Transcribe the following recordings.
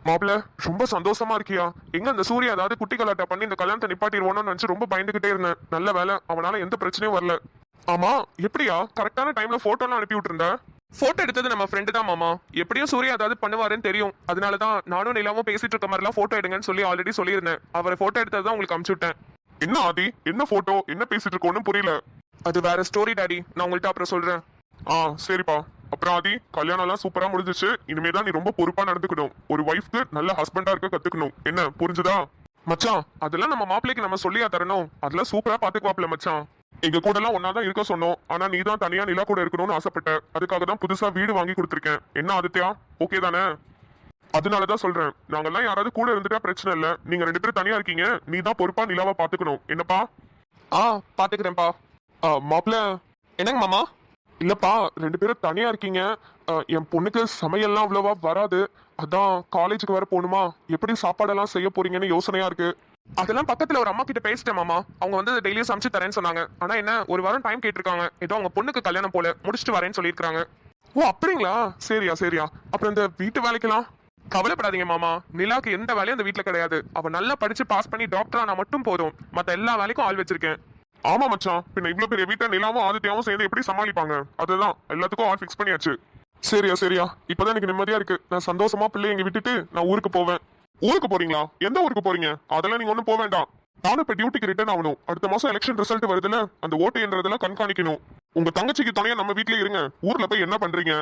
மாப்பிள்ள ரொம்ப சந்தோஷமா இருக்கியா? எங்க அந்த சூர்யா ஏதாவது குட்டி கலாட்டா பண்ணி இந்த கல்யாணத்தை நிப்பாட்டிடுவோன்னு நினைச்சு ரொம்ப பயந்துகிட்டே இருந்தேன். நல்ல வேலை, அவனால எந்த பிரச்சனையும் வரல. ஆமா, எப்படியா கரெக்டான டைம்ல போட்டோ எல்லாம் அனுப்பி விட்டுருந்த? போட்டோ எடுத்தது நம்ம ஃப்ரெண்டு தான் மாமா. எப்படியும் சூர்யா ஏதாவது பண்ணுவாருன்னு தெரியும். அதனாலதான் நானும் நிலாவும் பேசிட்டு இருக்க மாதிரிலாம் போட்டோ எடுங்கன்னு சொல்லி ஆல்ரெடி சொல்லியிருந்தேன். அவர் போட்டோ எடுத்ததான் உங்களுக்கு அனுப்பிச்சு விட்டேன். என்ன ஆதி, என்ன போட்டோ, என்ன பேசிட்டு இருக்கோன்னு புரியல. அது வேற ஸ்டோரி டாடி, நான் உங்கள்கிட்ட அப்புறம் சொல்றேன். சரிப்பா. அப்புறம் ஆதி, கல்யாணம் எல்லாம் சூப்பரா முடிஞ்சிச்சு. இனிமே தான் நீ ரொம்ப பொறுப்பா நடந்துக்கணும். ஒரு வைஃப்க்கு நல்ல ஹஸ்பண்டா இருக்க கத்துக்கணும். என்ன புரிஞ்சுதா? மச்சான், அதெல்லாம் நம்ம மாப்பிள்ளைக்கு நம்ம சொல்லியா தரணும். அதெல்லாம் சூப்பரா பாத்துக்குவாப்ல மச்சான். எங்க கூட எல்லாம் ஒன்னாதான் இருக்க சொன்னோம். ஆனா நீ தான் தனியா நிலா கூட இருக்கணும்னு ஆசைப்பட்ட. அதுக்காக தான் புதுசா வீடு வாங்கி கொடுத்துருக்கேன். என்ன ஆதித்யா, ஓகே தானே? அதனாலதான் சொல்றேன், நாங்கெல்லாம் யாராவது கூட இருந்துட்டா பிரச்சனை இல்ல. நீங்க 2 பேரும் தனியா இருக்கீங்க. நீ தான் பொறுப்பா நிலாவை பாத்துக்கணும். என்னப்பா? பாத்துக்கிறேன்ப்பா. மாப்பிள்ள. என்னங்க மாமா? இல்லப்பா, 2 பேரும் தனியா இருக்கீங்க. என் பொண்ணுக்கு சமையல்லாம் அவ்வளவா வராது. அதான் காலேஜுக்கு வர போகணுமா, எப்படி சாப்பாடெல்லாம் செய்ய போறீங்கன்னு யோசனையா இருக்கு. அதெல்லாம் பக்கத்துல ஒரு அம்மா கிட்ட பேசிட்டேன் மாமா. அவங்க வந்து டெய்லியும் சமைச்சு தரேன்னு சொன்னாங்க. ஆனா என்ன, ஒரு வாரம் டைம் கேட்டிருக்காங்க. ஏதோ அவங்க பொண்ணுக்கு கல்யாணம் போல, முடிச்சுட்டு வரேன்னு சொல்லியிருக்காங்க. ஓ அப்படிங்களா? சரியா சரியா. அப்புறம் இந்த வீட்டு வேலைக்கெல்லாம் கவலைப்படாதீங்க மாமா. நிலாக்கு எந்த வேலையும் அந்த வீட்டுல கிடையாது. அவ நல்லா படிச்சு பாஸ் பண்ணி டாக்டர் ஆனா மட்டும் போதும். மத்த எல்லா வேலைக்கும் ஆள் வச்சிருக்கேன். ஆமா மச்சான், பின்ன இவ்வளவு பெரிய வீட்டை நிலாவும் ஆதித்யாவும் சேர்ந்து எப்படி சமாளிப்பாங்க? அதுதான் எல்லாத்துக்கும் ஆள் ஃபிக்ஸ் பண்ணியாச்சு. சரியா சரியா. இப்பதான் எனக்கு நிம்மதியா இருக்கு. நான் சந்தோஷமா பிள்ளை எங்க விட்டுட்டு நான் ஊருக்கு போவேன். ஊருக்கு போறீங்களா? எந்த ஊருக்கு போறீங்க? அதெல்லாம் நீங்க ஒண்ணும் போக வேண்டாம். நானும் இப்ப டியூட்டிக்கு ரிட்டர்ன் ஆகணும். அடுத்த மாசம் எலெக்ஷன் ரிசல்ட் வருதுல, அந்த ஓட்டு என்றதெல்லாம் கண்காணிக்கணும். உங்க தங்கச்சிக்கு துணையா நம்ம வீட்லயே இருங்க. ஊர்ல போய் என்ன பண்றீங்க?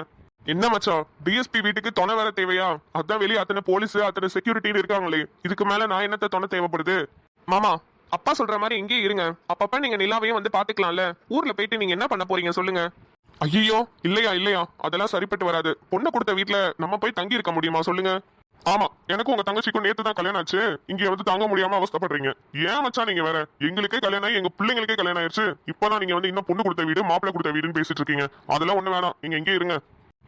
என்ன மச்சா, டிஎஸ்பி வீட்டுக்கு துணை வேற தேவையா? அதான் வெளியே அத்தனை போலீஸ் அத்தனை செக்யூரிட்டி இருக்காங்களே. இதுக்கு மேல நான் என்னத்த துணை தேவைப்படுது? மாமா, அப்பா சொல்ற மாதிரி இங்கே இருங்க. அப்பப்ப நீங்க நிலாவையும் வந்து பாத்துக்கலாம்ல. ஊர்ல போயிட்டு நீங்க என்ன பண்ண போறீங்க சொல்லுங்க. ஐயோ, இல்லையா இல்லையா, அதெல்லாம் சரிப்பட்டு வராது. பொண்ணை கொடுத்த வீட்டுல நம்ம போய் தங்கி இருக்க முடியுமா சொல்லுங்க? ஆமா, எனக்கும் உங்க தங்கச்சிக்கும் நேத்து தான் கல்யாணம் ஆச்சு. இங்க வந்து தாங்க முடியாம அவஸ்தப்படுறீங்க. ஏன் மச்சான் நீங்க வேற? எங்களுக்கே கல்யாணம் ஆகி எங்க பிள்ளைங்களுக்கே கல்யாணம் ஆயிடுச்சு. இப்பதான் நீங்க வந்து இன்னும் பொண்ணு கொடுத்த வீடு மாப்பிள்ளை கொடுத்த வீடுன்னு பேசிட்டு இருக்கீங்க. அதெல்லாம் ஒண்ணு வேணாம், நீங்க எங்கே இருங்க.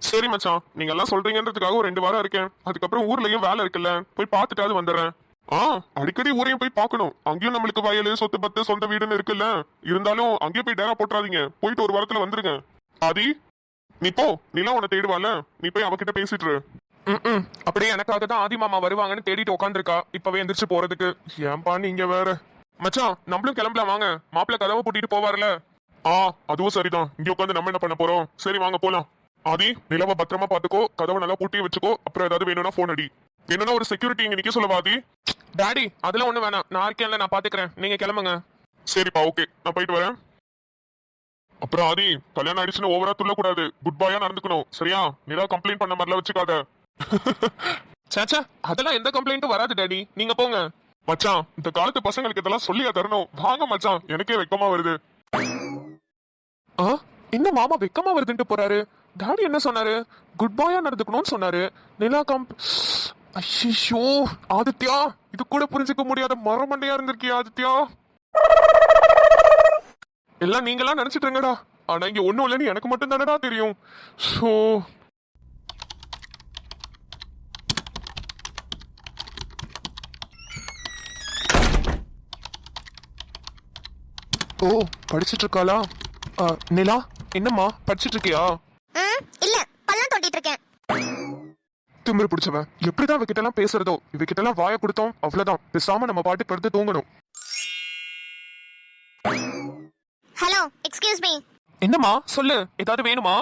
சரி மச்சான், நீங்க எல்லாம் சொல்றீங்கன்றதுக்காக ஒரு 2 வாரம் இருக்கேன். அதுக்கப்புறம் ஊர்லயும் வேலை இருக்குல்ல, போய் பார்த்துட்டாவது வந்துடுறேன். அடிக்கடி ஊரையும் போய் பார்க்கணும். அங்கேயும் நம்மளுக்கு வயலு சொத்து பத்து சொந்த வீடுன்னு இருக்குல்ல. இருந்தாலும் அங்கேயே போய் டேரா போட்டுறாதீங்க. போயிட்டு ஒரு வாரத்துல வந்துருங்க. ஆதி, நீ போ. நிலா உன்னை தேடுவால, நீ போய் அவகிட்ட பேசிட்டு. அப்படியே எனக்காக தான் ஆதி மாமா வருவாங்கன்னு தேடிட்டு உட்காந்துருக்கா. இப்பவே எந்திரிச்சு போறதுக்கு. ஏன்பா நீங்க வேற. மச்சான், நம்மளும் கிளம்பலாம் வாங்க. மாப்பிள்ள கதவை பூட்டிட்டு போவார்ல. அதுவும் சரிதான். இங்க உட்காந்து நம்ம என்ன பண்ண போறோம்? சரி வாங்க போலாம். ஆதி, நிலவை பத்திரமா பாத்துக்கோ. கதவை நல்லா பூட்டி வச்சுக்கோ. அப்புறம் ஏதாவது வேணும்னா போன் அடி. என்னன்னா ஒரு செக்யூரிட்டி இங்க நிக்க சொல்லவா ஆதி? டாடி, அதெல்லாம் ஒண்ணு வேணாம். நான் இருக்கேன்ல, நான் பாத்துக்கிறேன். நீங்க கிளம்புங்க. சரிப்பா, ஓகே, நான் போயிட்டு வரேன். அப்புறம் ஆதி, கல்யாணம் ஆயிடுச்சுன்னு ஓவரா துள்ளக்கூடாது. குட் பாயா நடந்துக்கணும். சரியா? நிலா கம்ப்ளைண்ட் பண்ண மாதிரிலாம் வச்சுக்காத. சாச்சா, அதெல்லாம் எந்த கம்ப்ளைண்ட்டும் வராது டாடி, நீங்க போங்க. மச்சான், இந்த காலத்து பசங்களுக்கு இதெல்லாம் சொல்லியா தரணும். வாங்க மச்சான், எனக்கே வெக்கமா வருது. என்ன மாமா வெக்கமா வருதுன்ட்டு போறாரு? டாடி என்ன சொன்னாரு? குட் பாயா நடந்துக்கணும்னு சொன்னாரு. நிலா ஐயோ ஆதித்யா, இது கூட புரிஞ்சுக்க முடியாத மரமண்டையா இருந்திருக்கியா ஆதித்யா? எல்லாம் நீங்களா நினைச்சிட்டு இருங்கடா. ஆனா இங்க ஒண்ணும் இல்லைன்னு எனக்கு மட்டும் தானடா தெரியும். ஓ, படிச்சிட்டு இருக்காளா? நிலா, என்னம்மா படிச்சிட்டு இருக்கியா? இல்ல, பல்லம் தோண்டிட்டு இருக்கேன். திமிரு பிடிச்சவன். எப்படிதான் இவகிட்ட எல்லாம் பேசுறதோ. இவகிட்ட எல்லாம் வாய கொடுத்தோம், அவ்வளவுதான். பேசாம நம்ம பாட்டு படுத்து தூங்கணும். Hello, excuse me. என்னம்மா சொல்லு, ஏதாவது வேணுமா?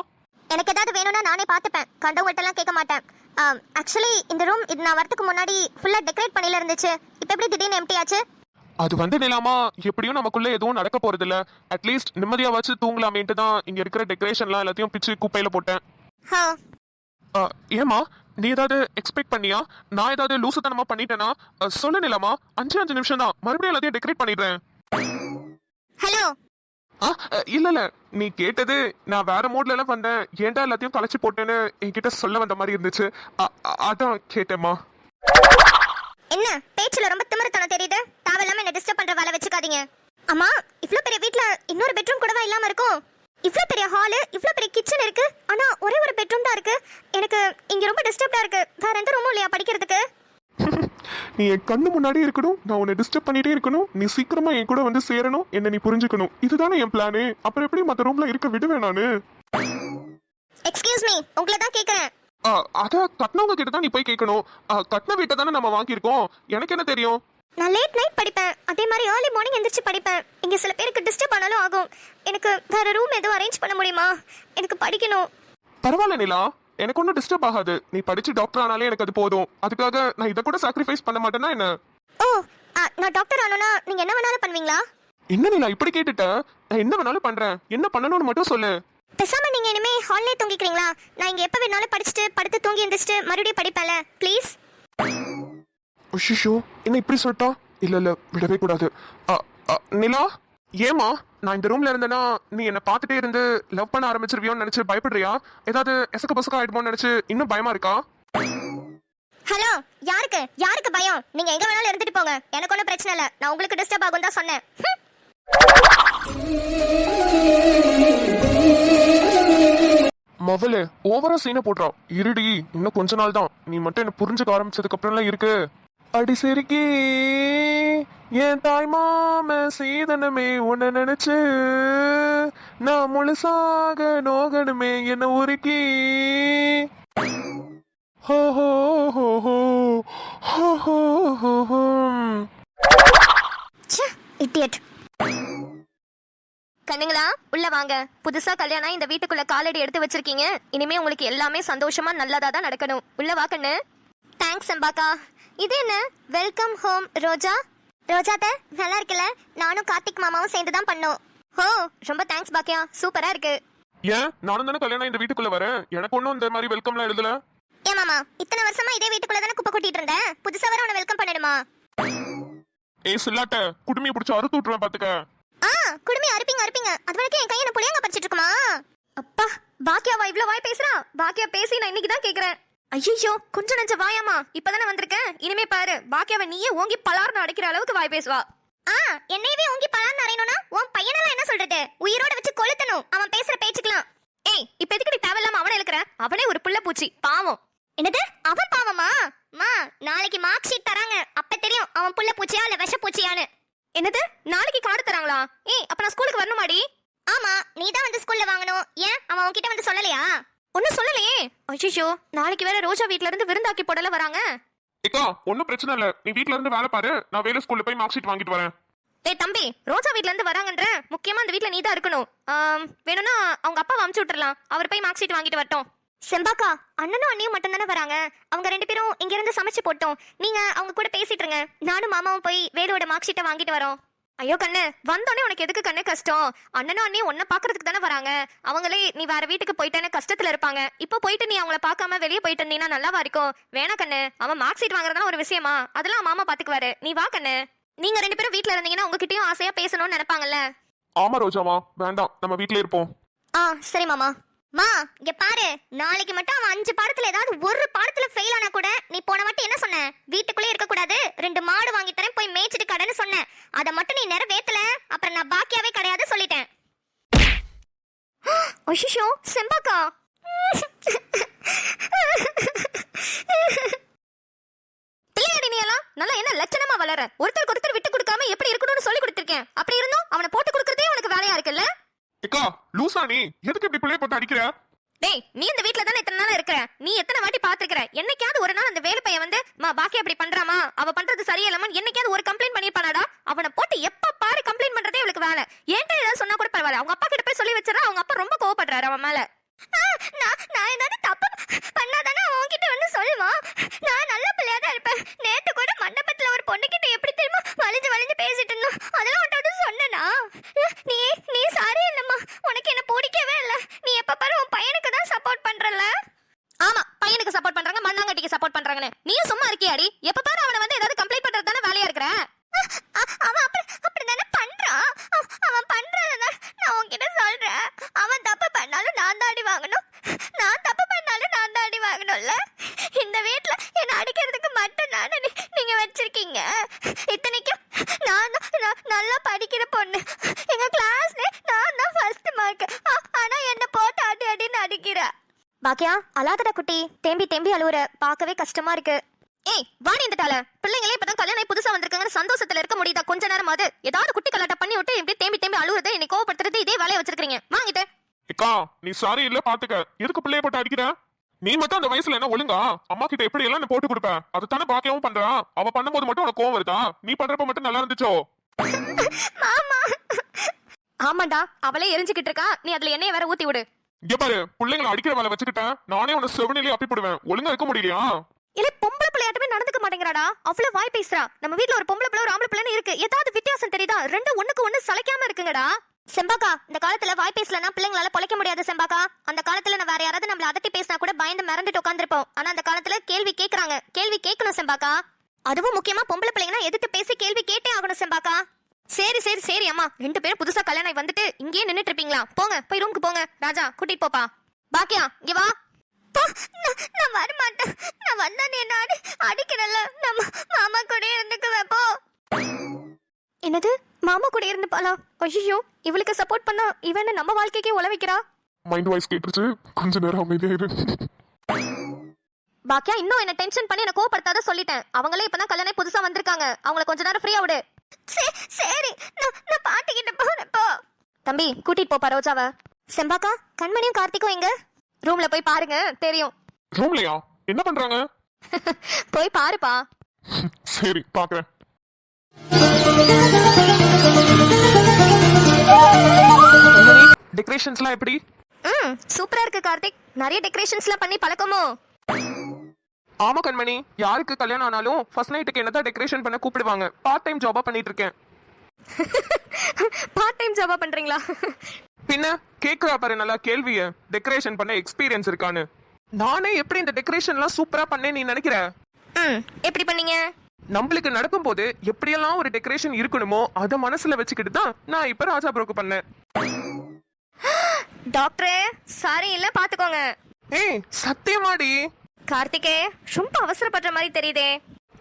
எனக்கு ஏதாவது வேணும்னா நானே பாத்துப்பேன். கண்டவங்கள்ட்ட எல்லாம் கேட்க மாட்டேன். ஆக்சுவலி இந்த ரூம் இது நான் வரதுக்கு முன்னாடி ஃபுல்லா டெக்கரேட் பண்ணில இருந்துச்சு. இப்போ எப்படி திடீர்னு எம்டி ஆச்சு? அது வந்து நிலாமா, எப்படியும் நமக்குள்ள எதுவும் நடக்க போறது இல்ல. அட்லீஸ்ட் நிம்மதியா வச்சு தூங்கலாமேன்ட்டு தான் இங்க இருக்கிற டெக்கரேஷன்லாம் எல்லாத்தையும் பிச்சு குப்பையில போட்டேன். ஏமா, நீ ஏதாவது எக்ஸ்பெக்ட் பண்ணியா? நான் ஏதாவது லூசுத்தனமா பண்ணிட்டேனா? சொல்லு நிலாமா, 5 நிமிஷம் தான், மறுபடியும் எல்லாத்தையும் டெக்கரேட் பண்ணிடுறேன். ஹலோ. இல்ல இல்ல, நீ கேட்டது நான் வேற மோட்ல எல்லாம் வந்தேன். ஏன்டா எல்லாத்தையும் கலைச்சு போட்டேன்னு என்கிட்ட சொல்ல வந்த மாதிரி இருந்துச்சு. அதான் கேட்டேம்மா. என்ன பேச்சுல ரொம்ப திமிருத்தனம் தெரியுது. தேவையில்லாம என்ன டிஸ்டர்ப் பண்ற வேலை வச்சுக்காதீங்க. அம்மா, இவ்ளோ பெரிய வீட்ல இன்னொரு பெட்ரூம் கூடவா இல்லாம இருக்கும்? இவ்ளோ பெரிய ஹால், இவ்ளோ பெரிய கிச்சன் இருக்கு. ஆனா ஒரே ஒரு பெட்ரூம் தான் இருக்கு. எனக்கு இங்க ரொம்ப டிஸ்டர்ப்டா இருக்கு. வேற எந்த ரூமும் இல்லையா படிக்கிறதுக்கு? நீ என் கண்ணு முன்னாடி இருக்கணும். நான் உன்னை டிஸ்டர்ப் பண்ணிட்டே இருக்கணும். நீ சீக்கிரமா என் கூட வந்து சேரணும். என்ன நீ புரிஞ்சுக்கணும். இதுதானே என் பிளானு. அப்புறம் எப்படி மத்த ரூம்ல இருக்க விடுவேன் நானு? எக்ஸ்கியூஸ் மீ, உங்களை தான் கேக்குறேன். அத கட்டினவங்க கிட்ட தான் நீ போய் கேட்கணும். கட்டின வீட்டை தானே நம்ம வாங்கியிருக்கோம். எனக்கு என்ன தெரியும்? நான் லேட் நைட் படிப்பேன், அதே மாதிரி ஏர்லி மார்னிங் எந்திரிச்சு படிப்பேன். இங்க சில பேருக்கு டிஸ்டர்ப் ஆனாலும் ஆகும். எனக்கு வேற ரூம் எதுவும் அரேஞ்ச் பண்ண முடியுமா? எனக்கு படிக்கணும். பரவாயில்ல நிலா, எனக்கு ஒன்றும் டிஸ்டர்ப் ஆகாது. நீ படிச்சு டாக்டர் ஆனாலே எனக்கு அது போதும். அதுக்காக நான் இதை கூட சாக்ரிஃபைஸ் பண்ண மாட்டேன்னா என்ன? ஓ, நான் டாக்டர் ஆனோனா நீங்க என்ன வேணாலும் பண்ணுவீங்களா? என்ன நிலா இப்படி கேட்டுட்ட? நான் என்ன வேணாலும் பண்றேன். என்ன பண்ணணும்னு மட்டும் சொல்லு. பேசாம நீங்க இனிமே ஹால்லே தூங்கிக்கிறீங்களா? நான் இங்க எப்ப வேணாலும் படிச்சுட்டு படுத்து தூங்கி எந்திரிச்சிட்டு மறுபடியும் படிப்பேன்ல, ப்ளீஸ். உஷிஷோ என்ன இப்படி சொல்லிட்டா? இல்ல விடவே கூடாது. நிலா, ஏமா நான் இந்த ரூம்ல இருந்தேன்னா நீ என்ன பார்த்துட்டே இருந்து லவ் பண்ண ஆரம்பிச்சிருவியோன்னு நினைச்சு பயப்படுறியா? ஏதாவது எசக்க பசக்க ஆயிடுமோன்னு நினைச்சு இன்னும் பயமா இருக்கா? ஹலோ, யாருக்கு பயம்? நீங்க எங்க வேணாலும் இருந்துட்டு போங்க, எனக்கு ஒன்றும் பிரச்சனை இல்லை. நான் உங்களுக்கு டிஸ்டர்ப் ஆகும் தான் சொன்னேன். மவளே ஓவரா சீனை போடுறா. இருடி, இன்னும் கொஞ்ச நாள் தான். நீ மட்டும் என்ன புரிஞ்சுக்க ஆரம்பிச்சதுக்கு அப்புறம்லாம் இருக்கு. அடி சிரிக்கி என் தாய் மாம சீதனமே உன்னை நினைச்சு நான் முழுசாக நோகணுமே என்ன உருக்கி. ஹோ ஹோ ஹோ ஹோ ஹோ ஹோ ஹோ ஹோ. இடியட். கண்ணுங்களா, உள்ள வாங்க. புதுசா கல்யாணம் இந்த வீட்டுக்குள்ள காலடி எடுத்து வச்சிருக்கீங்க. இனிமே உங்களுக்கு எல்லாமே சந்தோஷமா நல்லதா தான் நடக்கணும். உள்ள வா கண்ணு. தேங்க்ஸ் அம்பாக்கா. இது என்ன வெல்கம் ஹோம் ரோஜா? ரோஜாத்த நல்லா இருக்குல்ல? நானும் கார்த்திக் மாமாவும் சேர்ந்து தான் பண்ணோம். ஹோ, ரொம்ப தேங்க்ஸ் பாக்கியா, சூப்பரா இருக்கு. ஏன் நானும் தானே கல்யாணம் இந்த வீட்டுக்குள்ள வரேன். எனக்கு ஒன்றும் இந்த மாதிரி வெல்கம்லாம் எழுதல. ஏன் மாமா, இத்தனை வருஷமா இதே வீட்டுக்குள்ள தானே குப்பை கொட்டிட்டு இருந்தேன். புதுசா வர உன்னை வெல்கம் பண்ணிடுமா? ஏய் சில்லாட்ட, குடுமையை பிடிச்சி அறுத்து விட்டுருவேன் பாத்துக்க. குடுமி அறுப்பீங்க. அது வரைக்கும் என் கையை புளியங்க பறிச்சிட்டு இருக்குமா? அப்பா, பாக்கியாவா இவ்ளோ வாய் பேசுறா? பாக்கியா பேசி நான் இன்னைக்கு தான் கேக்குறேன். ஐயோ, கொஞ்சம் நெஞ்ச வாயாமா, இப்பதானே வந்திருக்கேன். இனிமே பாரு, பாக்கியாவை நீயே ஓங்கி பலார்னு அடைக்கிற அளவுக்கு வாய் பேசுவா. என்னையவே ஓங்கி பலார்னு அறையணும்னா உன் பையனெல்லாம் என்ன சொல்றது? உயிரோட வச்சு கொளுத்தணும் அவன் பேசுற பேச்சுக்கலாம். ஏய், இப்ப எதுக்கு நீ தேவையில்லாம அவனை இழுக்கிற? அவனே ஒரு புள்ள பூச்சி, பாவம். என்னது, அவன் பாவமா? மா, நாளைக்கு மார்க் ஷீட் தராங்க, அப்ப தெரியும் அவன் புள்ள பூச்சியா இல்ல விஷ பூச்சியான்னு. என்னது, நாளைக்கு கார்டு தராங்களா? ஏய், அப்ப நான் ஸ்கூலுக்கு வரணுமாடி? ஆமா, நீ தான் வந்து ஸ்கூல்ல வாங்கணும். ஏன் அவன் உன்கிட்ட வந்து சொல்லலையா? ஒன்னும் சொல்லலையே. ஐயோ, நாளைக்கு வேற ரோஜா வீட்ல இருந்து விருந்தாக்கி போடல வராங்க. ஏக்கா, ஒன்னும் பிரச்சனை இல்ல. நீ வீட்ல இருந்து வேலை பாரு, நான் வேலை ஸ்கூல்ல போய் மார்க் ஷீட் வாங்கிட்டு வரேன். டேய் தம்பி, ரோஜா வீட்ல இருந்து வராங்கன்ற, முக்கியமா அந்த வீட்ல நீ தான் இருக்கணும். வேணும்னா அவங்க அப்பா அமுச்சு விட்டுறலாம், அவர் போய் மார்க் ஷீட் வாங்கிட்டு வரட்டும். செம்பாக்கா, அண்ணனும் அண்ணியும் மட்டும் தானே வராங்க. அவங்க ரெண்டு பேரும் இங்க இருந்து சமைச்சு போட்டோம். நீங்க அவங்க கூட பேசிட்டு இருங்க, நானும் மாமாவும் போய் வேலோட மார்க் ஷீட்டை வாங்கிட்டு வரோம். ஐயோ கண்ணு, வந்தோடனே உனக்கு எதுக்கு கண்ணு கஷ்டம்? அண்ணனும் அண்ணியும் உன்னை பாக்குறதுக்கு தானே வராங்க. அவங்களே நீ வேற வீட்டுக்கு போயிட்டேன்னு கஷ்டத்துல இருப்பாங்க. இப்போ போயிட்டு நீ அவங்கள பார்க்காம வெளியே போயிட்டு இருந்தீங்கன்னா நல்லாவா இருக்கும்? வேணா கண்ணு, அவன் மார்க் ஷீட் வாங்குறதுலாம் ஒரு விஷயமா? அதெல்லாம் மாமா பாத்துக்குவாரு, நீ வா கண்ணு. நீங்க ரெண்டு பேரும் வீட்ல இருந்தீங்கன்னா உங்ககிட்டயும் ஆசையா பேசணும்னு நினைப்பாங்கல்ல. ஆமா ரோஜாமா, வேண்டாம், நம்ம வீட்லயே இருப்போம். சரி மாமா. மா, இங்க பாரு, நாளைக்கு மட்டும் அவன் 5 பாடத்துல ஏதாவது ஒரு பாடத்துல ஃபெயில் ஆனா கூட நீ போன மட்டும் என்ன சொன்ன? வீட்டுக்குள்ளே இருக்க கூடாது, 2 மாடு வாங்கி தரேன், போய் மேய்ச்சிட்டு கடன்னு சொன்னேன். அத மட்டும் நீ நிறைவேத்தல, அப்புறம் நான் பாக்கியாவே கிடையாது சொல்லிட்டேன். ஐயோ செம்பாக்கா, பிள்ளையாடி நீ எல்லாம் நல்லா என்ன லட்சணமா வளர. ஒருத்தருக்கு ஒருத்தர் விட்டு கொடுக்காம எப்படி இருக்கணும்னு சொல்லி கொடுத்திருக்கேன். அப்படி இருந்தும் அவனை போட்டு கொடுக்கறதே உனக்கு வேலையா இருக்குல்ல? ஏக்கா, லூசா நீ? எதுக்கு இப்படி பிள்ளைய போட்டு அடிக்கிற? டேய், நீ இந்த வீட்ல தானே இத்தனை நாளா இருக்கற. நீ எத்தனை வாட்டி பாத்துக்கற? என்னைக்காவது ஒரு நாள் அந்த வேலை பையன் வந்து மா பாக்கி அப்படி பண்றாமா, அவ பண்றது சரியில்லாம என்னைக்காவது ஒரு கம்ப்ளைண்ட் பண்ணிருப்பானாடா? அவனை போட்டு எப்ப பாரு கம்ப்ளைண்ட் பண்றதே இவளுக்கு வேலை. ஏன்டா ஏதாவது சொன்னா கூட பரவாயில்ல, அவங்க அப்பா கிட்ட போய் சொல்லி வச்சறா. அவங்க அப்பா ரொம்ப கோவப்படுறாரு அவன் மேல. நான் ஏதாவது தப்பு பண்ணாதானே அவன்கிட்ட வந்து சொல்லுவான். நான் நல்ல பிள்ளையா தான் இருப்பேன். நேத்து கூட மண்டபத்துல ஒரு பொண்ணு கிட்ட எப்படி தெரியுமா வளைஞ்சு பேசிட்டு இருந்தோம். அதெல்லாம் உன்கிட்ட சொன்னனா? நீ சாரி இல்லம்மா, உனக்கு என்ன பிடிக்கவே இல்ல. நீ எப்ப பாரு உன் பையனுக்கு தான் சப்போர்ட் பண்றல. ஆமா, பையனுக்கு சப்போர்ட் பண்றாங்க, மண்ணாங்கட்டிக்கு சப்போர்ட் பண்றாங்கன்னு நீ சும்மா இருக்கியாடி? எப்ப பாரு அவனை வந்து ஏதாவது கம்ப்ளைண்ட் பண்றது தானே வேலையா இருக்கற. அவன் அப்படிதானே பண்றான். அவன் பண்றதுதான் நான் உன்கிட்ட சொல்றேன். அவன் தப்பு பண்ணாலும் நான் தாண்டி வாங்கணும், நான் தப்பு பண்ணாலும் நான் தாண்டி வாங்கணும்ல. இந்த வீட்ல என்ன அடிக்கிறதுக்கு மட்டும் தானே நீங்க வச்சிருக்கீங்க. இத்தனைக்கும் நான் நல்லா படிக்கிற பொண்ணு, எங்க கிளாஸ்ல நான் தான் ஃபர்ஸ்ட் மார்க். ஆனா என்ன போட்டு அடின்னு அடிக்கிற. பாக்கியா, அழாதடா குட்டி, தேம்பி அழுவுற, பார்க்கவே கஷ்டமா இருக்கு. ஏய் வாடி இந்தட்டால, பிள்ளைங்களே இப்பதான் கல்யாணம் புதுசா வந்திருக்காங்கன்னு சந்தோஷத்துல இருக்க முடியுதா? கொஞ்ச நேரமாவது ஏதாவது குட்டி கலாட்ட பண்ணி விட்டு இப்படி தேம்பி அழுவுறது, என்னை கோவப்படுத்துறது, இதே வேலையை வச்சிருக்கீங்க. வாங்கிட்டு. ஏக்கா, நீ சாரி இல்ல பாத்துக்க. எதுக்கு பிள்ளைய போட்டு அடிக்கிற? நீ மட்டும் அந்த வயசுல என்ன ஒழுங்கா அம்மா கிட்ட எப்படி எல்லாம் போட்டு கொடுப்ப அதுதானே பாக்கியவும் பண்றா. அவ பண்ணும்போது மட்டும் உனக்கு கோவம் வருதா? நீ பண்றப்ப மட்டும் நல்லா இருந்துச்சோ? மாமா ஆமாண்டா, அவளே எரிஞ்சுக்கிட்டு இருக்கா, நீ அதுல எண்ணெய வேற ஊத்தி விடு. இங்க பாரு, பிள்ளைங்களை அடிக்கிற வேலை வச்சுக்கிட்டேன், நானே உன்னை செவனிலே அப்பி போடுவேன். ஒழுங்கா இருக்க முடியலையா? இல்ல பொம்பளை பிள்ளையாட்டமே நடந்துக்க மாட்டேங்கிறாடா, அவ்வளவு வாய் பேசுறா. நம்ம வீட்ல ஒரு பொம்பளை பிள்ளை ஒரு ஆம்பளை பிள்ளைன்னு இருக்கு, ஏதாவது வித்தியாசம் தெரியுதா? ரெண்டும் ஒண்ணுக்கு ஒண்ணு சளைக்காம இருக்குங்கடா. செம்பாக்கா, இந்த காலத்துல வாய் பேசலனா பிள்ளைங்களால பொழைக்க முடியாது செம்பாக்கா. அந்த காலத்துல நான் வேற யாராவது நம்மள அதட்டி பேசினா கூட பயந்து மிரண்டுட்டு உட்கார்ந்திருப்போம். ஆனா அந்த காலத்துல கேள்வி கேக்குறாங்க, கேள்வி கேட்கணும் செம்பாக்கா. அதுவும் முக்கியமா பொம்பளை பிள்ளைங்கன்னா எதிர்த்து பேசி கேள்வி கேட்டே ஆகணும் செம்பாக்கா. சரி சரி சரி அம்மா, 2 பேரும் புதுசா கல்யாணம் ஆகி வந்துட்டு இங்கேயே நின்னுட்டு இருப்பீங்களா? போங்க போய் ரூமுக்கு போங்க. ராஜா கூட்டிட்டு போப்பா. பாக்கியா இங்க வா. நான் வர மாட்டேன், நான் வந்தா நீ என்ன அடிக்கிறல்ல, நம்ம மாமா கூட இருந்துக்குவேன் போ. என்னது மாமா கூட இருந்துப்பாளா? ஐயோ, இவளுக்கு சப்போர்ட் பண்ணா இவன் நம்ம வாழ்க்கைக்கே உழவைக்கிறா. மைண்ட் வாய்ஸ் கேட்டுருச்சு, கொஞ்ச நேரம் அமைதியா இரு. பாக்கியா இன்னும் என்ன டென்ஷன் பண்ணி என்ன கோவப்படுத்தாத சொல்லிட்டேன். அவங்களே இப்பதான் கல்யாணம் புதுசா வந்திருக்காங்க, அவங்கள கொஞ்ச நேரம் ஃப்ரீயா விடு. சரி நான் பாட்டி கிட்ட போறேன் போ. தம்பி கூட்டிட்டு போப்பா ரோஜாவ. செம்பாக்கா, கண்மணியும் கார்த்திக்கும் எங்க? ரூம்ல போய் பாருங்க தெரியும். ரூம்லயா? என்ன பண்றாங்க? போய் பாருப்பா. சரி பாக்குறேன். டெக்கரேஷன்ஸ்லாம் எப்படி? சூப்பரா இருக்கு கார்த்திக், நிறைய டெக்கரேஷன்ஸ்லாம் பண்ணி பழக்கமோ? ஆமா கண்மணி, யாருக்கு கல்யாணம் ஆனாலும் ஃபர்ஸ்ட் நைட்டுக்கு என்னதான் டெக்கரேஷன் பண்ண கூப்பிடுவாங்க. பார்ட் டைம் ஜாபா பண்ணிட்டு இருக்கேன். பார்ட் டைம் ஜாபா பண்றீங்களா? பின்ன கேக்குறா பாரு நல்லா கேள்விய, டெக்கரேஷன் பண்ண எக்ஸ்பீரியன்ஸ் இருக்கான்னு. நானே எப்படி இந்த டெக்கரேஷன்லாம் சூப்பரா பண்ணேன் நீ நினைக்கிற? எப்படி பண்ணீங்க? நம்மளுக்கு நடக்கும் போது எப்படியெல்லாம் ஒரு டெக்கரேஷன் இருக்கணுமோ அதை மனசுல வச்சுக்கிட்டு தான் நான் இப்ப ராஜா ப்ரோக்கு பண்ணேன். டாக்டரே சாரி இல்ல பாத்துக்கோங்க. ஏய் சத்தியமாடி. கார்த்திகே ரொம்ப அவசரப்படுற மாதிரி தெரியுதே.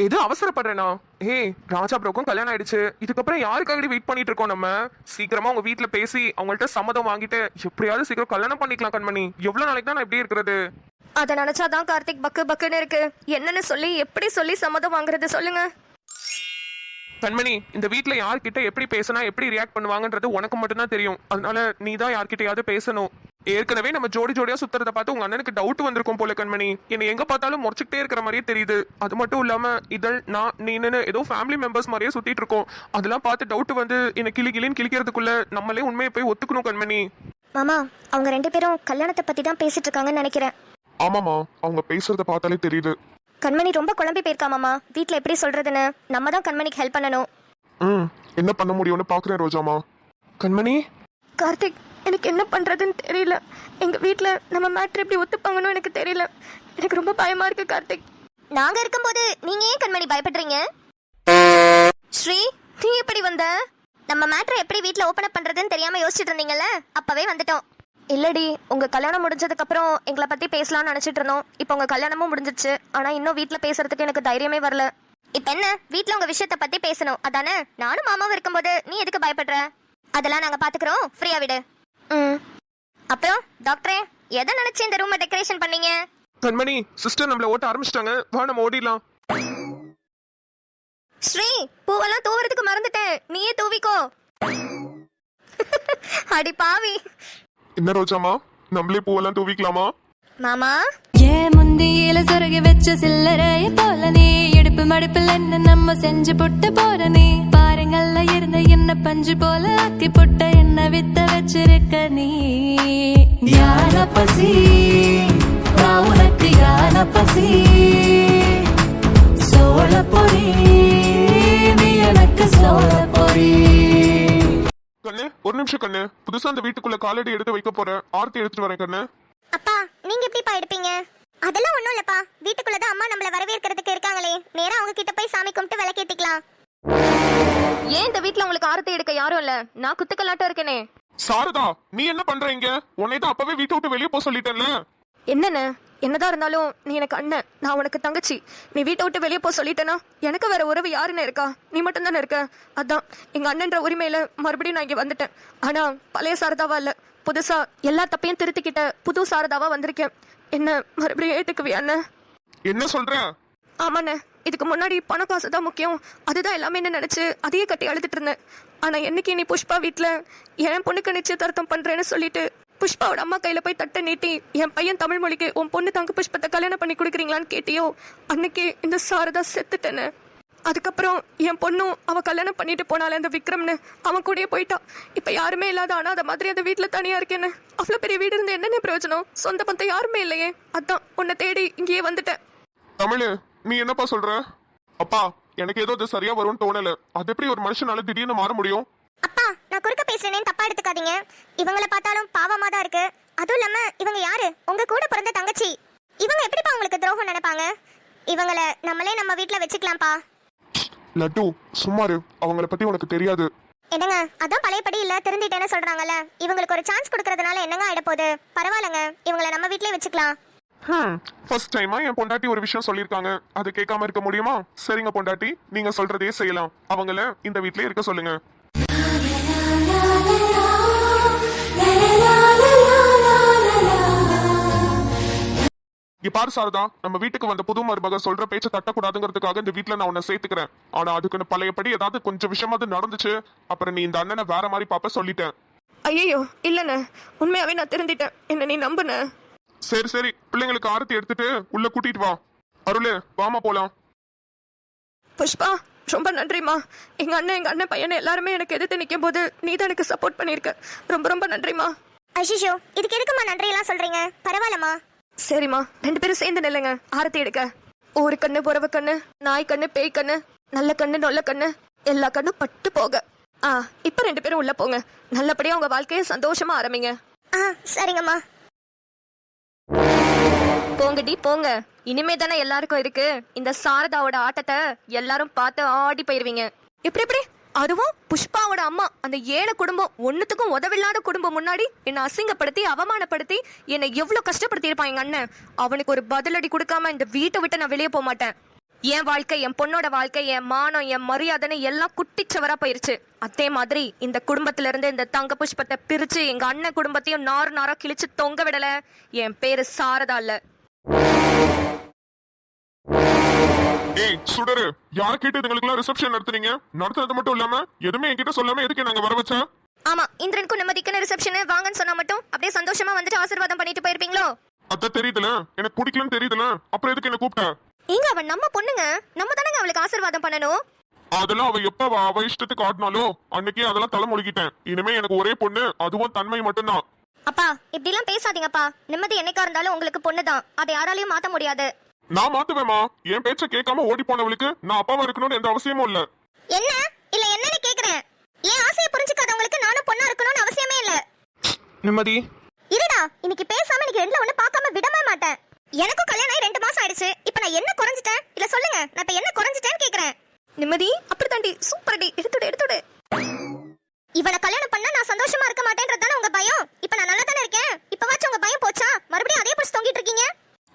எது அவசரப்படுறேனா? ஏய் ராஜா ப்ரோக்கும் கல்யாணம் ஆயிடுச்சு, இதுக்கப்புறம் யாருக்காக வெயிட் பண்ணிட்டு இருக்கோம் நம்ம? சீக்கிரமா உங்க வீட்டுல பேசி அவங்கள்ட்ட சம்மதம் வாங்கிட்டு எப்படியாவது சீக்கிரம் கல்யாணம் பண்ணிக்கலாம் கண்மணி. எவ்வளவு நாளைக்கு தான் நான் இப்படி இருக்கிறது? அத நினைச்சாதான் கார்த்திக் பக்கு பக்குன்னு இருக்கு. என்னன்னு சொல்லி எப்படி சொல்லி சம்மதம் வாங்குறது சொல்லுங்க கண்மணி. இந்த வீட்டுல யார்கிட்ட எப்படி பேசினா எப்படி ரியாக்ட் பண்ணுவாங்கன்றது உனக்கு மட்டும்தான் தெரியும். அதனால நீ தான் யார்கிட்டயாவது பேசணும். ஏற்கனவே நம்ம ஜோடி ஜோடியா சுத்துறத பார்த்து உங்க அண்ணனுக்கு டவுட் வந்திருக்கும் போல கண்மணி. என்னை எங்க பார்த்தாலும் முறைச்சிக்கிட்டே இருக்கிற மாதிரியே தெரியுது. அது மட்டும் இல்லாம இதழ் நான் நீனு ஏதோ ஃபேமிலி மெம்பர்ஸ் மாதிரியே சுத்திட்டு இருக்கோம். அதெல்லாம் பார்த்து டவுட் வந்து என்ன கிளின்னு கிளிக்கிறதுக்குள்ள நம்மளே உண்மையை போய் ஒத்துக்கணும் கண்மணி. மாமா, அவங்க 2 பேரும் கல்யாணத்தை பத்தி தான் பேசிட்டு இருக்காங்கன்னு நினைக்கிறேன். ஆமாமா, அவங்க பேசுறத பார்த்தாலே தெரியுது. கண்மணி ரொம்ப குழம்பி போயிருக்கா மாமா. வீட்ல எப்படி சொல்றதுன்னு நம்ம தான் கண்மணிக்கு ஹெல்ப் பண்ணணும். என்ன பண்ண முடியும்னு பாக்குறேன் ரோஜாமா. கண்மணி. கார்த்திக், எனக்கு என்ன பண்றதுன்னு தெரியல. எங்க வீட்ல நம்ம மேட்ரு எப்படி ஒத்துப்பாங்கன்னு எனக்கு தெரியல. எனக்கு ரொம்ப பயமா இருக்கு கார்த்திக். நாங்க இருக்கும்போது நீங்க ஏன் கண்மணி பயப்படுறீங்க? ஸ்ரீ, நீ எப்படி வந்த? நம்ம மேட்ரு எப்படி வீட்ல ஓபன் அப் பண்றதுன்னு தெரியாம யோசிச்சுட்டு இருந்தீங்கல்ல, அப்பவே வந்துட்டோம். இல்லடி, உங்க கல்யாணம் முடிஞ்சதுக்கு அப்புறம் எங்களை பத்தி பேசலாம்னு நினைச்சிட்டு இருந்தோம். இப்போ உங்க கல்யாணமும் முடிஞ்சிருச்சு. ஆனா இன்னும் வீட்ல பேசுறதுக்கு எனக்கு தைரியமே வரல. இப்ப என்ன, வீட்ல உங்க விஷயத்தை பத்தி பேசணும் அதானே? நானும் மாமாவும் இருக்கும்போது நீ எதுக்கு பயப்படுற? அதெல்லாம் நாங்க பாத்துக்கிறோம், ஃப்ரீயா விடு. அப்புறம் டாக்டரே, எதை நினைச்சு இந்த ரூமை டெக்கரேஷன் பண்ணீங்க? கண்மணி, சிஸ்டர் நம்மள ஓட்ட ஆரம்பிச்சிட்டாங்க, வா நம்ம ஓடிடலாம். ஸ்ரீ, பூவெல்லாம் தூவறதுக்கு மறந்துட்டேன், நீயே தூவிக்கோ. அடி பாவி. என்ன ரோஜாமா, நம்மளே பூவெல்லாம் தூவிக்கலாமா? மாமா, ஏன் முந்தியில சொருகி வச்ச சில்லறைய போல நீ இடுப்பு மடுப்பில் என்ன நம்ம செஞ்சு புட்டு போற நீ பாருங்கள்ல இருந்த என்ன பஞ்சு போல ஆக்கி புட்ட என்ன வித்த வச்சிருக்க நீ. யான பசி நான் உனக்கு, யான பசி சோழ பொறி நீ எனக்கு சோழ பொறி. கண்ணு ஒரு நிமிஷம் கண்ணு, புதுசா அந்த வீட்டுக்குள்ள காலடி எடுத்து வைக்க போறேன், ஆர்த்தி எடுத்துட்டு வரேன் கண்ணு. அப்பா நீங்க எப்படிப்பா எடுப்பீங்க? அதெல்லாம் ஒண்ணும் இல்லப்பா, வீட்டுக்குள்ளதான் அம்மா நம்மள வரவேற்கிறதுக்கு இருக்காங்களே, நேரா அவங்க கிட்ட போய் சாமி கும்பிட்டு விளக்கேத்திக்கலாம். ஏன் இந்த வீட்ல உங்களுக்கு ஆரத்தி எடுக்க யாரும் இல்ல? நான் குத்துக்கலாட்டம் இருக்கேனே. சாரதா, நீ என்ன பண்ற இங்க? உன்னை தான் அப்பவே வீட்டை விட்டு வெளியே போக சொல்லிட்டேன்ல. என்னன்னு? என்னதான் இருந்தாலும் நீ எனக்கு அண்ணன், நான் உனக்கு தங்கச்சி. நீ வீட்டை விட்டு வெளியே போக சொல்லிட்டேன்னா எனக்கு வேற உறவு யாருன்னு இருக்கா? நீ மட்டும் தானே இருக்க. அதான் எங்க அண்ணன்ற உரிமையில மறுபடியும் நான் இங்க வந்துட்டேன். ஆனா பழைய சாரதாவா இல்ல, புதுசா எல்லா தப்பையும் திருத்திக்கிட்ட புது சாரதாவா வந்திருக்கேன். என்ன மறுபடியும் ஏத்துக்குவியா அண்ணன்? என்ன சொல்ற? ஆமாண்ணே, இதுக்கு முன்னாடி பண காசு தான் முக்கியம், அதுதான் எல்லாமே என்ன நினைச்சு அதையே கட்டி அழுதுட்டு இருந்தேன். ஆனா என்னைக்கு நீ புஷ்பா வீட்டுல என் பொண்ணுக்கு நிச்சயதார்த்தம் பண்றேன்னு சொல்லிட்டு புஷ்பாவோட அம்மா கையில போய் தட்டை நீட்டி என் பையன் தமிழ் மொழிக்கு உன் பொண்ணு தங்க புஷ்பத்தை கல்யாணம் பண்ணி கொடுக்குறீங்களான்னு கேட்டியோ அன்னைக்கு இந்த சாரதா செத்துட்டேன்னு. அதுக்கப்புறம் என் பொண்ணும் அவ கல்யாணம் பண்ணிட்டு போனாலே அந்த விக்ரம்னு அவன் கூடயே போயிட்டான். இப்ப யாருமே இல்லாத அனாதை மாதிரி அந்த வீட்டுல தனியா இருக்கேன்னு. அவ்வளவு பெரிய வீடு இருந்து என்னென்ன பிரயோஜனம்? சொந்த பந்தம் யாருமே இல்லையே. அதான் உன்னை தேடி இங்கேயே வந்துட்டேன். தமிழ், நீ என்னப்பா சொல்ற? அப்பா, எனக்கு ஏதோ இது சரியா வரும்னு தோணல. அது எப்படி ஒரு மனுஷனால திடீர்னு மாற முடியும்? அப்பா, நான் குறுக்க பேசுறேனேன்னு தப்பா எடுத்துக்காதீங்க. இவங்களை பார்த்தாலும் பாவமா தான் இருக்கு. அதுவும் இல்லாம இவங்க யாரு? உங்க கூட பிறந்த தங்கச்சி. இவங்க எப்படிப்பா உங்களுக்கு துரோகம் நினைப்பாங்க? இவங்களை நம்மளே நம்ம வீட்டுல வச்சுக்கலாம்ப்பா. லட்டு, சும்மாரு. அவங்கள பத்தி உனக்கு தெரியாது. என்னங்க, அதான் பழையபடி இல்ல திருந்திட்டேன்னு சொல்றாங்கல்ல. இவங்களுக்கு ஒரு சான்ஸ் கொடுக்கறதுனால என்னங்க ஆயிட போகுது? பரவாயில்லங்க, இவங்களை நம்ம வீட்லயே வச்சுக்கலாம். ஃபர்ஸ்ட் டைமா என் பொண்டாட்டி ஒரு விஷயம் சொல்லிருக்காங்க. அது கேட்காம இருக்க முடியுமா? சரிங்க பொண்டாட்டி, நீங்க சொல்றதே செய்யலாம். அவங்கள இந்த வீட்லயே இருக்க சொல்லுங்க. பாரு சாரதா, நம்ம வீட்டுக்கு வந்த புது மருமக சொல்ற பேச்ச தட்டக்கூடாதுங்கிறதுக்காக இந்த வீட்டுல நான் உன்னை சேர்த்துக்கிறேன். ஆனா அதுக்குன்னு பழையபடி ஏதாவது கொஞ்சம் விஷயமாவது நடந்துச்சு, அப்புறம் நீ இந்த அண்ணனை வேற மாதிரி பாப்ப சொல்லிட்டேன். ஐயோ இல்லண்ணே, உண்மையாவே நான் திருந்திட்டேன். என்ன நீ நம்புன? சரி சரி, பிள்ளைங்களுக்கு ஆரத்தி எடுத்துட்டு உள்ள கூட்டிட்டு வா. அருளு, வாமா போலாம். புஷ்பா, ரொம்ப நன்றிம்மா. எங்க அண்ணன் பையனை எல்லாருமே எனக்கு எதிர்த்து நிற்கும் போது நீ தான் எனக்கு சப்போர்ட் பண்ணிருக்க. ரொம்ப ரொம்ப நன்றிம்மா. ஐஷிஷோ, இதுக்கு எதுக்குமா நன்றி எல்லாம் சொல்றீங்க? பரவாயில்லம்மா. சரிம்மா, 2 பேரும் சேர்ந்து நில்லுங்க, ஆரத்தி எடுக்க. ஒரு கண்ணு புறவு கண்ணு, நாய் கண்ணு பேய் கண்ணு, நல்ல கண்ணு நொல்ல கண்ணு, எல்லா கண்ணும் பட்டு போக. இப்ப 2 பேரும் உள்ள போங்க. நல்லபடியா உங்க வாழ்க்கையை சந்தோஷமா ஆரம்பிங்க. சரிங்கம்மா. போங்கடி போங்க. இனிமே தானே எல்லாருக்கும் இருக்கு. இந்த சாரதாவோட ஆட்டத்தை எல்லாரும் பார்த்து ஆடி போயிருவீங்க. எப்படி அதுவும் புஷ்பாவோட அம்மா அந்த ஏழை குடும்பம், ஒன்னுத்துக்கும் உதவில்லாத குடும்பம் முன்னாடி என்னை அசிங்கப்படுத்தி அவமானப்படுத்தி என்னை எவ்வளவு கஷ்டப்படுத்தி இருப்பான் எங்க அண்ணன். அவனுக்கு ஒரு பதிலடி கொடுக்காம இந்த வீட்டை விட்டு நான் வெளியே போக மாட்டேன். என் வாழ்க்கை, என் பொண்ணோட வாழ்க்கை, என் மானம், என் மரியாதைன்னு எல்லாம் குட்டிச்சவரா போயிருச்சு. அதே மாதிரி இந்த குடும்பத்துல இருந்து இந்த தங்க புஷ்பத்தை பிரிச்சு எங்க அண்ணன் குடும்பத்தையும் நாறு நாரா கிழிச்சு தொங்க விடல. என் பேரு சாரதா இல்ல. ஏய் சுடரு, யார கேட்டு இதுங்களுக்குலாம் ரிசப்ஷன் நடத்துனீங்க? நடத்துறது மட்டும் இல்லாம எதுவுமே என்கிட்ட சொல்லாம எதுக்கு நாங்க வர வச்சா? ஆமா, இந்திரனுக்கும் நிம்மதிக்கான ரிசப்ஷன் வாங்கன்னு சொன்னா மட்டும் அப்படியே சந்தோஷமா வந்துட்டு ஆசீர்வாதம் பண்ணிட்டு போயிருப்பீங்களோ? அத தெரியுதுல, எனக்கு பிடிக்கலன்னு தெரியுதுல, அப்புறம் எதுக்கு என்ன கூப்பிட்ட? ஏங்க, அவன் நம்ம பொண்ணுங்க, நம்ம தானங்க அவளுக்கு ஆசீர்வாதம் பண்ணணும். அதெல்லாம் அவ எப்ப அவ இஷ்டத்துக்கு ஆடினாலும் அன்னைக்கே அதெல்லாம் தலை முழுகிட்டேன். இனிமே எனக்கு ஒரே பொண்ணு, அதுவும் தன்மை மட்டும்தான். அப்பா, இப்படி எல்லாம் பேசாதீங்கப்பா. நிம்மதி என்னைக்கா இருந்தாலும் உங்களுக்கு பொண்ணுதான். அதை யாராலையும் மாத்த முடியாது. நான் மாத்துவேமா? என் பேச்ச கேட்காம ஓடி போனவளுக்கு நான் அப்பாவா இருக்கணும்னு எந்த அவசியமும் இல்ல. என்ன இல்ல என்னன்னு கேக்குறேன். என் ஆசையை புரிஞ்சுக்காதவங்களுக்கு நானும் பொண்ணா இருக்கணும்னு அவசியமே இல்ல. நிம்மதி, இருடா, இன்னைக்கு பேசாம இன்னைக்கு ரெண்டுல ஒண்ணு பார்க்காம விடவே மாட்டேன். எனக்கும் கல்யாணம் ஆகி 2 மாசம் ஆயிடுச்சு. இப்ப நான் என்ன குறைஞ்சிட்டேன்? இல்ல சொல்லுங்க, நான் இப்ப என்ன குறைஞ்சிட்டேன்னு கேக்குறேன். நிம்மதி, அப்படி தாண்டி, சூப்பர் டி, எடுத்துடு. இவனை கல்யாணம் பண்ணா நான் சந்தோஷமா இருக்க மாட்டேன்றதானே உங்க பயம்? இப்ப நான் நல்லா தானே இருக்கேன். இப்பவாச்சும் உங்க பயம் போச்சா? மறுபடியும் அதே பிடிச்சு தொங்கிட்டு இருக்கீங்க.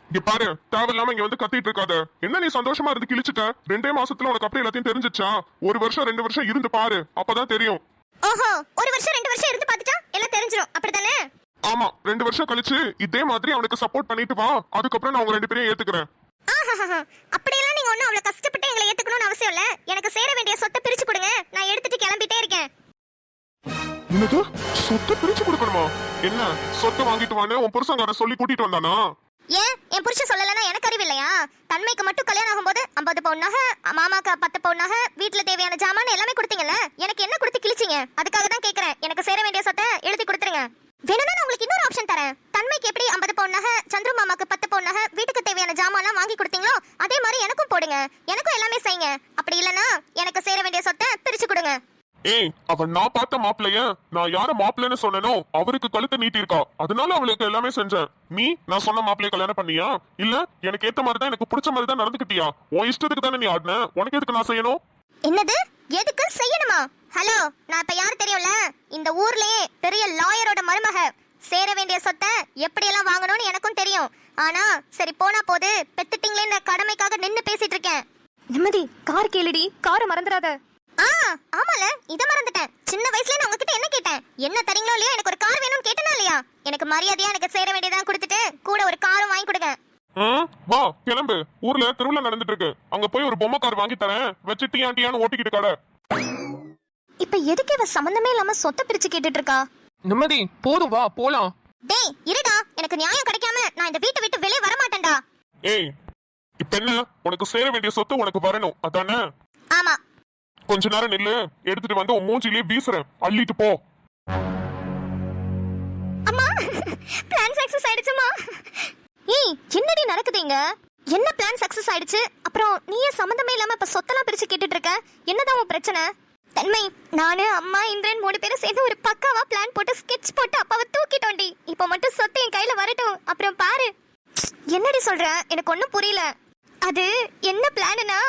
இங்க பாரு, தேவையில்லாம இங்க வந்து கத்திட்டு இருக்காத. என்ன நீ சந்தோஷமா இருந்து கிழிச்சிட்ட? 2 மாசத்துல உனக்கு அப்படியே எல்லாத்தையும் தெரிஞ்சிச்சா? 1 வருஷம் 2 வருஷம் இருந்து பாரு, அப்பதான் தெரியும். ஓஹோ, 1 வருஷம் 2 வருஷம் இருந்து பாத்துட்டா எல்லாம் தெரிஞ்சிரும், அப்படித்தானே? ஆமா, 2 வருஷம் கழிச்சு இதே மாதிரி அவனுக்கு சப்போர்ட் பண்ணிட்டு வா. அதுக்கப்புறம் நான் உங்க 2 பேரையும் ஏத்துக்கிறேன். அப்படியெல்லாம் நீங்க ஒண்ணும் அவ்வளவு கஷ்டப்பட்டு எங்களை ஏத்துக்கணும்னு அவசியம் இல்ல. எனக்கு சேர வேண்டிய சொத்தை பிரிச்சு கொடுங்க, நான் எடுத்துட்டு கிளம்பிட்டே இருக்கேன். என்னது, சொத்தை பிரிச்சு கொடுக்கணுமா? என்ன சொத்தை வாங்கிட்டு வான்னு உன் புருஷங்கார சொல்லி கூட்டிட்டு வந்தானா? ஏன் என் புருஷன் சொல்லலன்னா எனக்கு அறிவு இல்லையா? தன்மைக்கு மட்டும் கல்யாணம் ஆகும்போது 50 பவுன் நகை, மாமாக்கு 10 பவுன் நகை, வீட்டுல தேவையான ஜாமான் எல்லாமே கொடுத்தீங்கல்ல. எனக்கு என்ன கொடுத்து கிழிச்சிங்க? அதுக்காக தான் கேக்குறேன். எனக்கு சேர வேண்டிய சொத்தை எழுதி கொடுத்துருங்க. வேணும்னா நான் உங்களுக்கு இன்னொரு ஆப்ஷன் தரேன். தன்மைக்கு எப்படி 50 பவுன் நகை, சந்துரு மாமாக்கு 10 பவுன் நகை, வீட்டுக்கு தேவையான ஜாமான்லாம் வாங்கி கொடுத்தீங்களோ அதே மாதிரி எனக்கும் போடுங்க. எனக்கும் எல்லாமே செய்யுங்க. அப்படி இல்லனா எனக்கு சேர வேண்டிய சொத்தை பிரிச்சு கொடுங்க. ஏய், அவன் நான் பார்த்த மாப்பிளைய நான் யார மாப்பிள்ளைன்னு சொன்னனோ அவருக்கு கழுத்தை நீட்டி இருக்கா. அதனால அவளுக்கு எல்லாமே செஞ்சேன். நீ நான் சொன்ன மாப்பிளைய கல்யாணம் பண்ணியா? இல்ல எனக்கு ஏத்த மாதிரி தான், எனக்கு பிடிச்ச மாதிரி தான் நடந்துக்கிட்டியா? உன் இஷ்டத்துக்கு தானே நீ ஆடின. உனக்கு எதுக்கு நான் செய்யணும்? என்னது, எதுக்கு செய்யணுமா? ஹலோ, நான் இப்ப யாரு தெரியும்ல? இந்த ஊர்லயே பெரிய லாயரோட மருமக. சேர வேண்டிய சொத்தை எப்படியெல்லாம் வாங்கணும்னு எனக்கும் தெரியும். ஆனா சரி போனா போது, பெத்துட்டீங்களே கடமைக்காக நின்னு பேசிட்டு இருக்கேன். நிம்மதி, கார் கேளுடி, காரை மறந்துடாத. ஆமால, இத மறந்துட்டேன். சின்ன வயசுல நான் உங்ககிட்ட என்ன கேட்டேன்? என்ன தரீங்களோ இல்லையா, எனக்கு ஒரு கார் வேணும்னு கேட்டனா இல்லையா? எனக்கு மரியாதையா எனக்கு சேர வேண்டியதான் கொடுத்துட்டு கூட ஒரு காரும் வாங்கி கொடுங்க. வா கிளம்பு. ஊர்ல திருவிழா நடந்துட்டு இருக்கு, அங்க போய் ஒரு பொம்மை கார் வாங்கி தரேன், வச்சு டீயாண்டியான்னு ஓட்டிக்கிட்டு கடை. இப்ப எதுக்கு இவ சம்பந்தமே இல்லாம சொத்தை பிரிச்சு கேட்டுட்டு இருக்கா? நிம்மதி, போதும், வா போலாம். டேய் இருடா, எனக்கு நியாயம் கிடைக்காம நான் இந்த வீட்டை விட்டு வெளியே வர மாட்டேன்டா. ஏய் இப்ப என்ன, உனக்கு சேர வேண்டிய சொத்து உனக்கு வரணும் அதானே? ஆமா. கொஞ்ச நேரம் நில்லு, எடுத்துட்டு வந்து உன் மூஞ்சிலேயே வீசுறேன், அள்ளிட்டு போ. அம்மா, பிளான் சக்சஸ் ஆயிடுச்சுமா. ஏய் என்னடி நடக்குதுங்க? என்ன பிளான் சக்சஸ் ஆயிடுச்சு? அப்புறம் நீயே சம்மந்தமே இல்லாம இப்ப சொத்தெல்லாம் பிரிச்சு கேட்டுட்டு இருக்க. என்னதான் உன் பிரச்சனை? தன்மை, நானு அம்மா இந்திரன் 3 பேரும் சேர்ந்து ஒரு பக்காவா பிளான் போட்டு ஸ்கெட்ச் போட்டு அப்பாவை தூக்கிட்டோண்டி. இப்ப மட்டும் சொத்து என் கையில வரட்டும், அப்புறம் பாரு. என்னடி சொல்ற? எனக்கு ஒண்ணும் புரியல. அது என்ன பிளான்னா